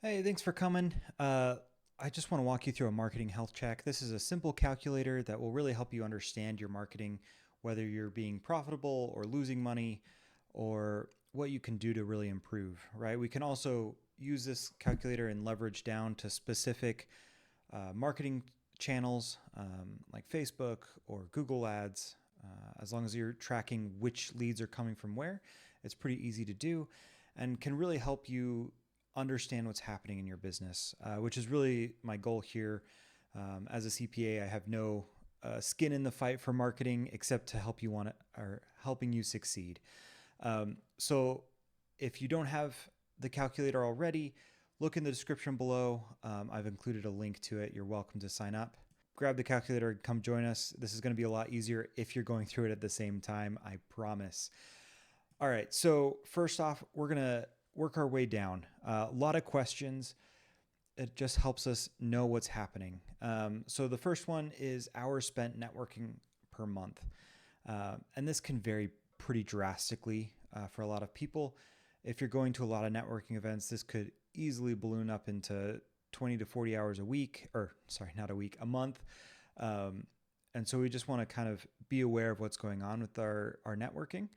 Hey, thanks for coming. I just want to walk you through a marketing health check. This is a simple calculator that will really help you understand your marketing, whether you're being profitable or losing money, or what you can do to really improve, right? We can also use this calculator and leverage down to specific marketing channels like Facebook or Google Ads. As long as you're tracking which leads are coming from where, it's pretty easy to do and can really help you understand what's happening in your business, which is really my goal here. As a CPA, I have no skin in the fight for marketing except to help you want it or helping you succeed. So if you don't have the calculator already, look in the description below. I've included a link to it. You're welcome to sign up. Grab the calculator and come join us. This is going to be a lot easier if you're going through it at the same time, I promise. All right, so first off, we're going to work our way down. A lot of questions. It just helps us know what's happening. So the first one is hours spent networking per month. And this can vary pretty drastically for a lot of people. If you're going to a lot of networking events, this could easily balloon up into 20 to 40 hours a week, or sorry, not a week, a month. And so we just want to kind of be aware of what's going on with our networking.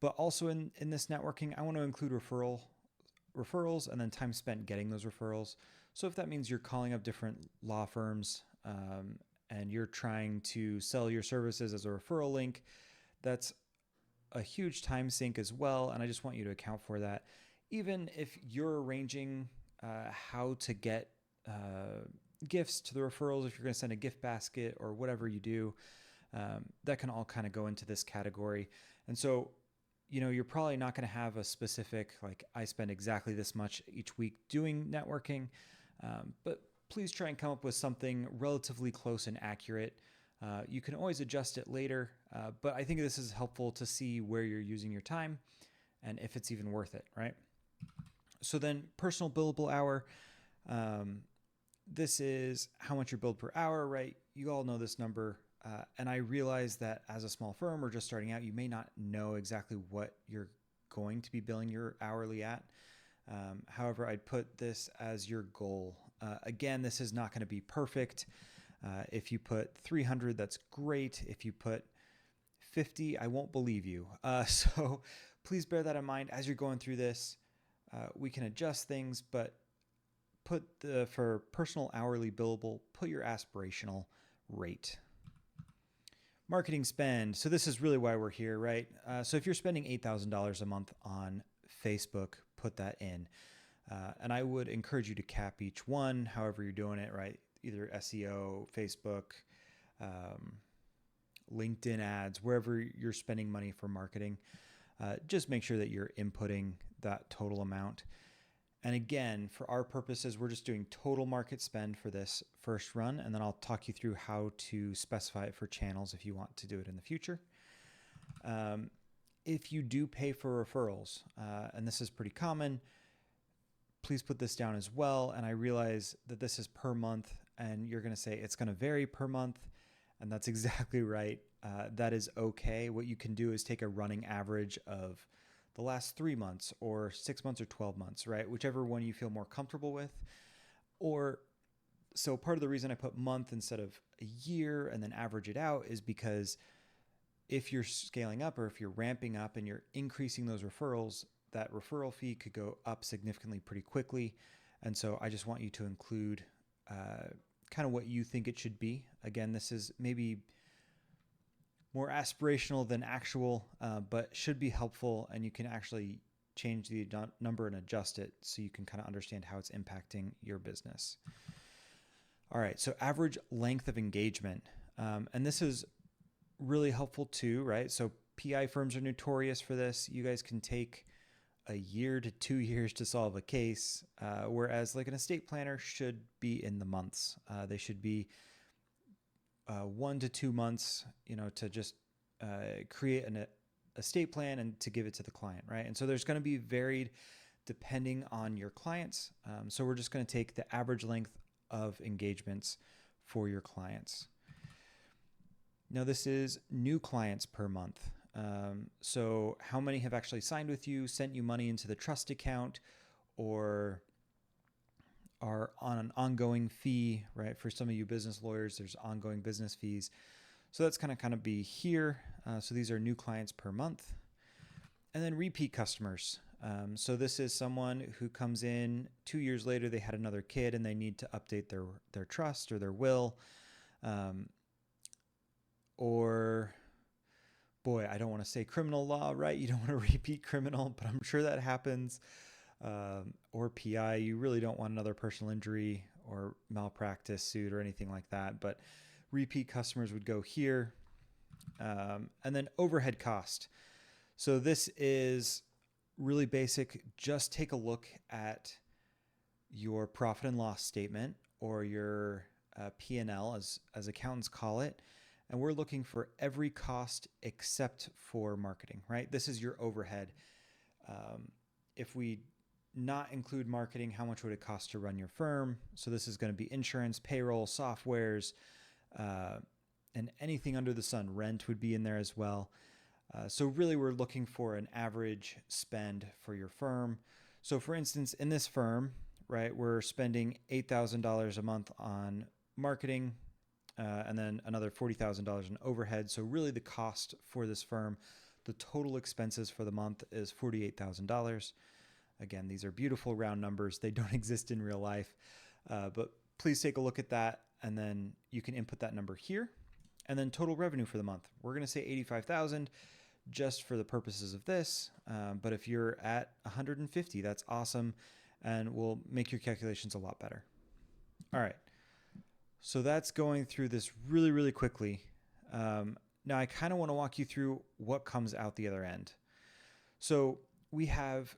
But also in this networking, I want to include referrals and then time spent getting those referrals. So if that means you're calling up different law firms and you're trying to sell your services as a referral link, that's a huge time sink as well. And I just want you to account for that. Even if you're arranging how to get gifts to the referrals, if you're going to send a gift basket or whatever you do, that can all kind of go into this category. And so, you're probably not going to have a specific, like, I spend exactly this much each week doing networking, but please try and come up with something relatively close and accurate. You can always adjust it later, but I think this is helpful to see where you're using your time and if it's even worth it, right? So then personal billable hour, this is how much you're billed per hour, right? You all know this number. And I realize that as a small firm or just starting out, you may not know exactly what you're going to be billing your hourly at. However, I'd put this as your goal. Again, this is not going to be perfect. If you put 300, that's great. If you put 50, I won't believe you. So please bear that in mind as you're going through this. We can adjust things, but for personal hourly billable, put your aspirational rate. Marketing spend. So this is really why we're here, right? So if you're spending $8,000 a month on Facebook, put that in. And I would encourage you to cap each one, however you're doing it, right? Either SEO, Facebook, LinkedIn ads, wherever you're spending money for marketing. Just make sure that you're inputting that total amount. And again, for our purposes, we're just doing total market spend for this first run, and then I'll talk you through how to specify it for channels if you want to do it in the future. If you do pay for referrals, and this is pretty common, please put this down as well. And I realize that this is per month, and you're going to say it's going to vary per month, and that's exactly right. That is okay. What you can do is take a running average of the last 3 months or 6 months or 12 months, right? Whichever one you feel more comfortable with. So part of the reason I put month instead of a year and then average it out is because if you're scaling up or if you're ramping up and you're increasing those referrals, that referral fee could go up significantly pretty quickly. And so I just want you to include kind of what you think it should be. Again, this is maybe more aspirational than actual, but should be helpful, and you can actually change the number and adjust it so you can kind of understand how it's impacting your business. All right, so average length of engagement. And this is really helpful too, right? So PI firms are notorious for this. You guys can take a year to 2 years to solve a case, whereas like an estate planner should be in the months. They should be 1 to 2 months, to just create an estate plan and to give it to the client, right? And so there's going to be varied depending on your clients. So we're just going to take the average length of engagements for your clients. Now this is new clients per month. So how many have actually signed with you, sent you money into the trust account, or are on an ongoing fee, right? For some of you business lawyers, there's ongoing business fees. So that's going to kind of be here. So these are new clients per month. And then repeat customers. So this is someone who comes in 2 years later, they had another kid and they need to update their trust or their will. Or boy, I don't want to say criminal law, right? You don't want to repeat criminal, but I'm sure that happens. Or PI, you really don't want another personal injury or malpractice suit or anything like that. But repeat customers would go here. And then overhead cost. So this is really basic. Just take a look at your profit and loss statement, or your P&L, as accountants call it. And we're looking for every cost except for marketing, right? This is your overhead. If we not include marketing, how much would it cost to run your firm? So this is going to be insurance, payroll, softwares, and anything under the sun. Rent would be in there as well. So really we're looking for an average spend for your firm. So for instance, in this firm, right, we're spending $8,000 a month on marketing, and then another $40,000 in overhead. So really the cost for this firm, the total expenses for the month is $48,000. Again, these are beautiful round numbers. They don't exist in real life, but please take a look at that, and then you can input that number here. And then total revenue for the month, we're going to say 85,000 just for the purposes of this. But if you're at 150, that's awesome, and will make your calculations a lot better. All right. So that's going through this really, really quickly. Now I kind of want to walk you through what comes out the other end. So we have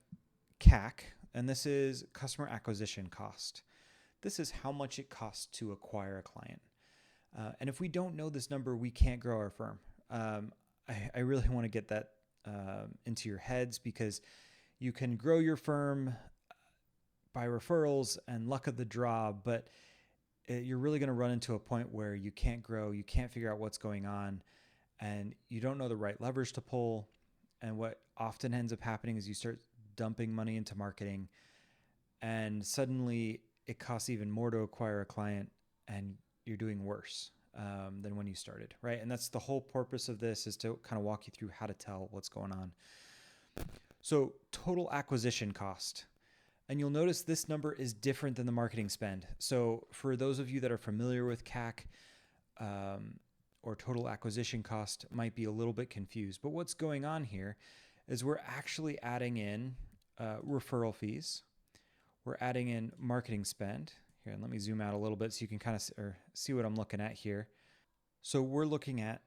CAC, and this is customer acquisition cost. This is how much it costs to acquire a client. And if we don't know this number, we can't grow our firm. I really want to get that into your heads, because you can grow your firm by referrals and luck of the draw, but you're really going to run into a point where you can't grow, you can't figure out what's going on, and you don't know the right levers to pull. And what often ends up happening is you start dumping money into marketing, and suddenly it costs even more to acquire a client, and you're doing worse than when you started, right? And that's the whole purpose of this, is to kind of walk you through how to tell what's going on. So total acquisition cost. And you'll notice this number is different than the marketing spend. So for those of you that are familiar with CAC, or total acquisition cost, might be a little bit confused. But what's going on here is we're actually adding in referral fees. We're adding in marketing spend. Here, and let me zoom out a little bit so you can kind of see what I'm looking at here. So we're looking at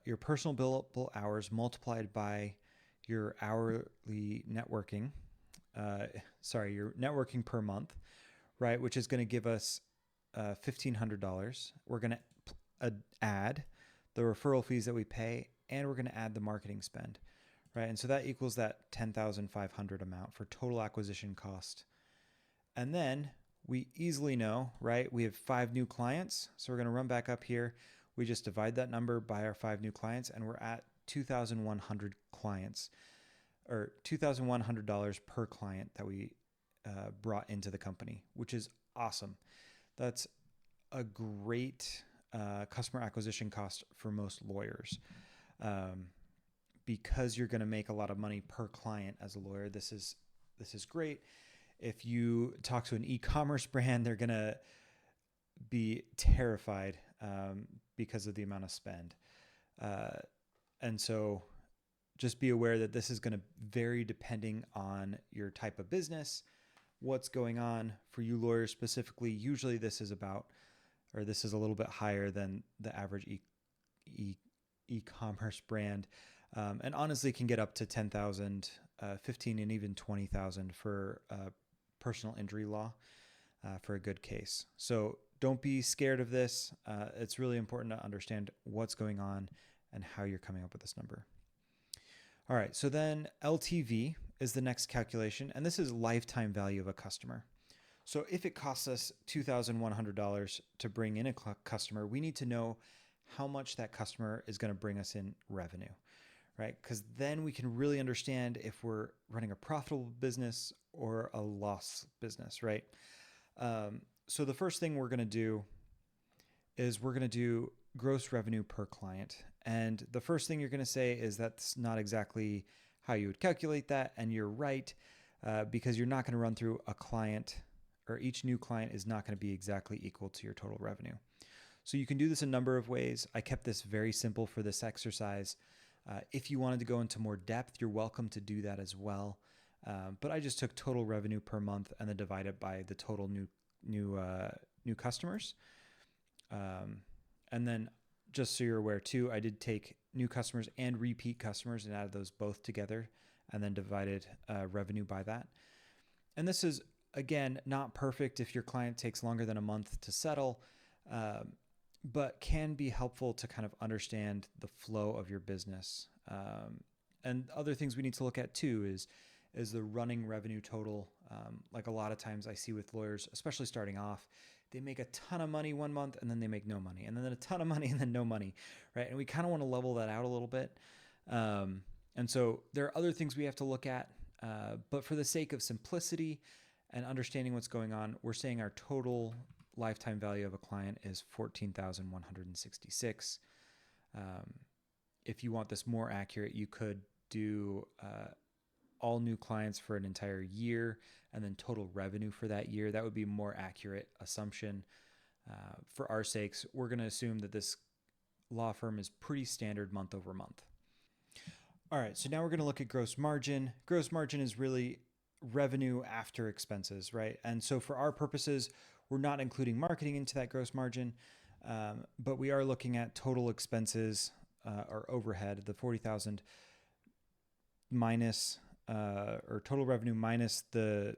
your personal billable hours multiplied by your hourly networking. Your networking per month, right? Which is going to give us $1,500. We're going to add the referral fees that we pay, and we're going to add the marketing spend, right? And so that equals that $10,500 amount for total acquisition cost. And then we easily know, right? We have 5 new clients. So we're going to run back up here. We just divide that number by our 5 new clients, and we're at 2,100 clients, or $2,100 per client that we brought into the company, which is awesome. That's a great customer acquisition cost for most lawyers, because you're going to make a lot of money per client as a lawyer. This is great. If you talk to an e-commerce brand, they're going to be terrified because of the amount of spend. And so just be aware that this is going to vary depending on your type of business, what's going on. For you lawyers specifically, usually this is a little bit higher than the average e-commerce brand. And honestly can get up to 10,000, 15, and even 20,000 for personal injury law for a good case. So don't be scared of this. It's really important to understand what's going on and how you're coming up with this number. All right, so then LTV is the next calculation, and this is lifetime value of a customer. So if it costs us $2,100 to bring in a customer, we need to know how much that customer is going to bring us in revenue, right? Because then we can really understand if we're running a profitable business or a loss business, right? So the first thing we're going to do is we're going to do gross revenue per client. And the first thing you're going to say is that's not exactly how you would calculate that. And you're right, because you're not going to run through a client, or each new client is not going to be exactly equal to your total revenue. So you can do this a number of ways. I kept this very simple for this exercise. If you wanted to go into more depth, you're welcome to do that as well. But I just took total revenue per month and then divided by the total new customers. And then just so you're aware too, I did take new customers and repeat customers and added those both together and then divided revenue by that. And this is, again, not perfect if your client takes longer than a month to settle, but can be helpful to kind of understand the flow of your business. And other things we need to look at too is the running revenue total. Like a lot of times I see with lawyers, especially starting off, they make a ton of money one month and then they make no money, and then a ton of money and then no money, right? And we kind of want to level that out a little bit. And so there are other things we have to look at, but for the sake of simplicity and understanding what's going on, we're saying our total lifetime value of a client is $14,166. If you want this more accurate, you could do all new clients for an entire year and then total revenue for that year. That would be a more accurate assumption. For our sakes, we're going to assume that this law firm is pretty standard month over month. All right, so now we're going to look at gross margin. Gross margin is really revenue after expenses, right? And so for our purposes, we're not including marketing into that gross margin, but we are looking at total expenses or overhead, the 40,000 minus or total revenue minus the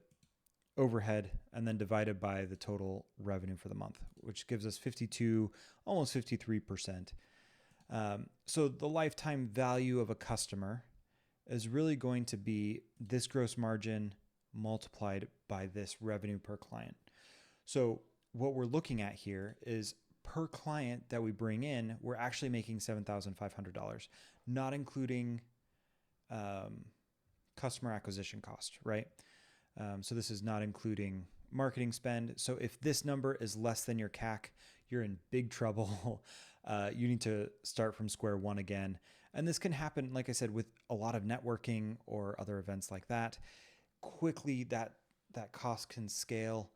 overhead, and then divided by the total revenue for the month, which gives us 52, almost 53%. So the lifetime value of a customer is really going to be this gross margin multiplied by this revenue per client. So what we're looking at here is per client that we bring in, we're actually making $7,500, not including customer acquisition cost, right? So this is not including marketing spend. So if this number is less than your CAC, you're in big trouble. You need to start from square one again. And this can happen, like I said, with a lot of networking or other events like that. Quickly, that cost can scale.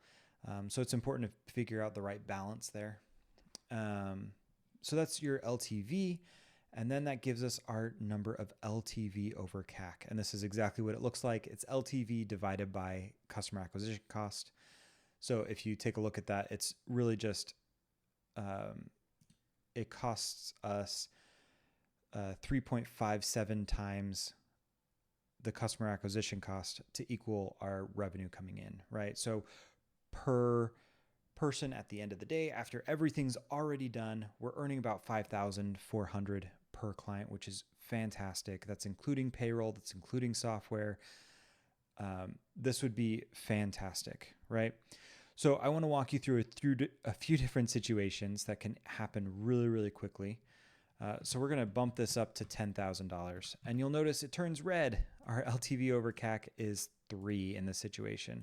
So it's important to figure out the right balance there. So that's your LTV. And then that gives us our number of LTV over CAC. And this is exactly what it looks like. It's LTV divided by customer acquisition cost. So if you take a look at that, it's really just, it costs us 3.57 times the customer acquisition cost to equal our revenue coming in, right? So per person at the end of the day, after everything's already done, we're earning about $5,400 per client, which is fantastic. That's including payroll, that's including software. This would be fantastic, right? So I want to walk you through a few different situations that can happen really, really quickly. So we're going to bump this up to $10,000, and you'll notice it turns red. Our LTV over CAC is 3 in this situation.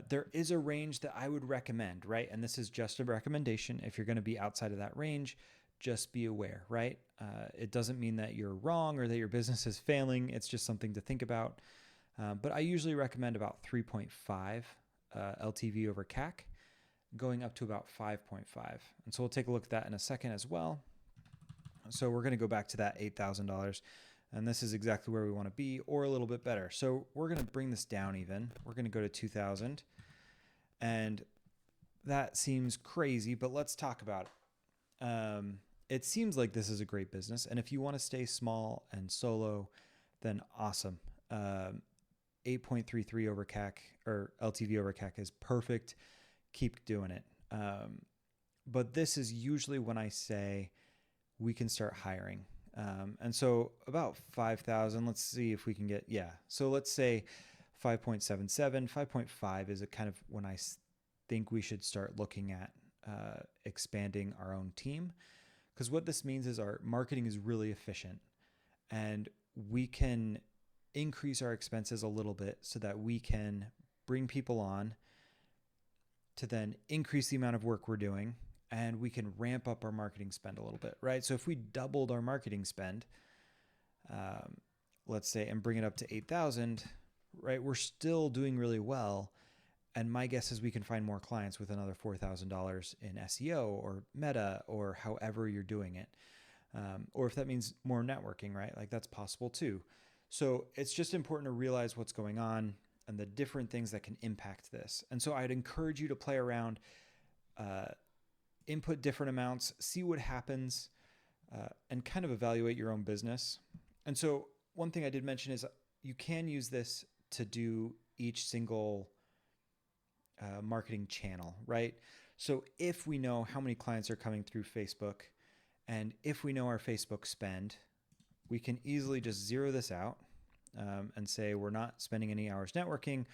There is a range that I would recommend, right? And this is just a recommendation. If you're going to be outside of that range, just be aware, right? It doesn't mean that you're wrong or that your business is failing. It's just something to think about. But I usually recommend about 3.5 LTV over CAC, going up to about 5.5. And so we'll take a look at that in a second as well. So we're going to go back to that $8,000. And this is exactly where we want to be, or a little bit better. So we're going to bring this down even. We're going to go to 2,000. And that seems crazy, but let's talk about it. It seems like this is a great business. And if you want to stay small and solo, then awesome. 8.33 over CAC, or LTV over CAC, is perfect. Keep doing it. But this is usually when I say we can start hiring. And so about 5,000, let's see if we can get, So let's say 5.77, 5.5 is a kind of when I think we should start looking at expanding our own team. Because what this means is our marketing is really efficient, and we can increase our expenses a little bit so that we can bring people on to then increase the amount of work we're doing, and we can ramp up our marketing spend a little bit, right? So if we doubled our marketing spend, let's say, and bring it up to 8,000, right? We're still doing really well. And my guess is we can find more clients with another $4,000 in SEO or Meta or however you're doing it. Or if that means more networking, right? Like that's possible too. So it's just important to realize what's going on and the different things that can impact this. And so I'd encourage you to play around, input different amounts, see what happens, and kind of evaluate your own business. And so one thing I did mention is you can use this to do each single marketing channel, right? So if we know how many clients are coming through Facebook, and if we know our Facebook spend, we can easily just zero this out and say we're not spending any hours networking,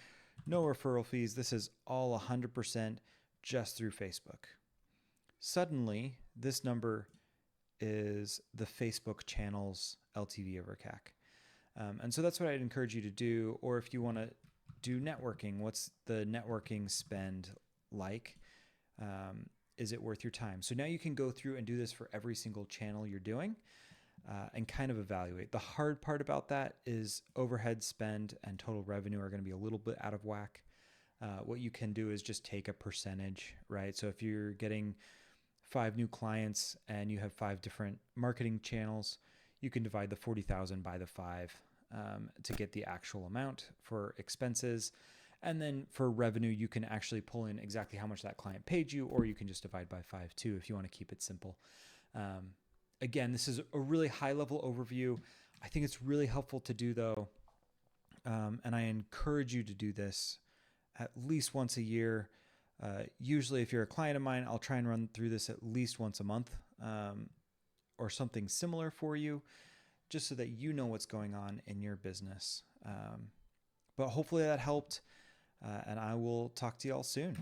no referral fees. This is all 100% just through Facebook. Suddenly, this number is the Facebook channel's LTV over CAC. And so that's what I'd encourage you to do. Or if you want to do networking, what's the networking spend like? Is it worth your time? So now you can go through and do this for every single channel you're doing and kind of evaluate. The hard part about that is overhead spend and total revenue are going to be a little bit out of whack. What you can do is just take a percentage, right? So if you're getting 5 new clients and you have 5 different marketing channels, you can divide the 40,000 by the 5 to get the actual amount for expenses. And then for revenue, you can actually pull in exactly how much that client paid you, or you can just divide by 5 too if you want to keep it simple. Again, this is a really high level overview. I think it's really helpful to do though. And I encourage you to do this at least once a year. Usually if you're a client of mine, I'll try and run through this at least once a month or something similar for you, just so that you know what's going on in your business. But hopefully that helped, and I will talk to you all soon.